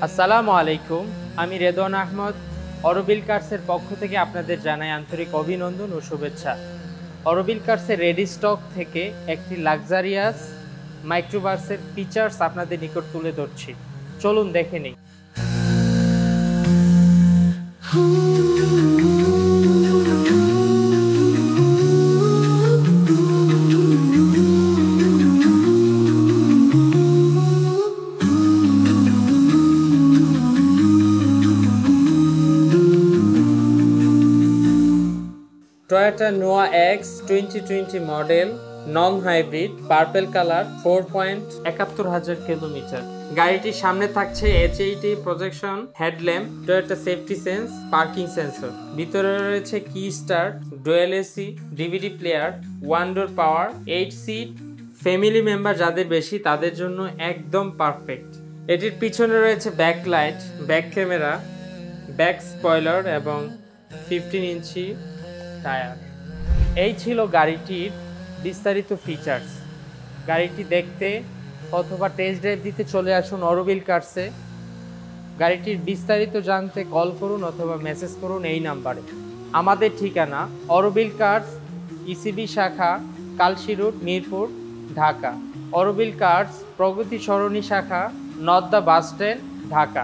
আসসালামু আলাইকুম। আমি রেদওয়ান আহমদ। অরবিল কার্সের পক্ষ থেকে আপনাদের জানাই আন্তরিক অভিনন্দন ও শুভেচ্ছা। অরবিল কার্সের রেডি স্টক থেকে একটি লাক্সারিয়াস মাইক্রোবাসের ফিচার্স আপনাদের নিকট তুলে ধরছি। চলুন দেখে নিই। Toyota Noah X 2020 model, non hybrid, purple colour, 4.71 kilometre. গাড়িটির সামনে থাকছে HID projection headlamp, Toyota safety sense, parking sensor. ভিতরে রয়েছে key start, dual AC, DVD player, one door power, 8 seat. Family member যাদের বেশি তাদের জন্য একদম পারফেক্ট। এটির পিছনে রয়েছে backlight, back camera, back spoiler এবং 15 ইঞ্চি টায়ার। এই ছিল গাড়িটির বিস্তারিত ফিচার্স। গাড়িটি দেখতে অথবা টেস্ট ড্রাইভ দিতে চলে আসুন অরবিল কার্সে। গাড়িটির বিস্তারিত জানতে কল করুন অথবা মেসেজ করুন এই নাম্বারে। আমাদের ঠিকানা অরবিল কার্স, ইসিবি শাখা, কালশী রোড, মিরপুর, ঢাকা। অরবিল কার্স, প্রগতি সরণি শাখা, নর্দা বাস স্ট্যান্ড, ঢাকা।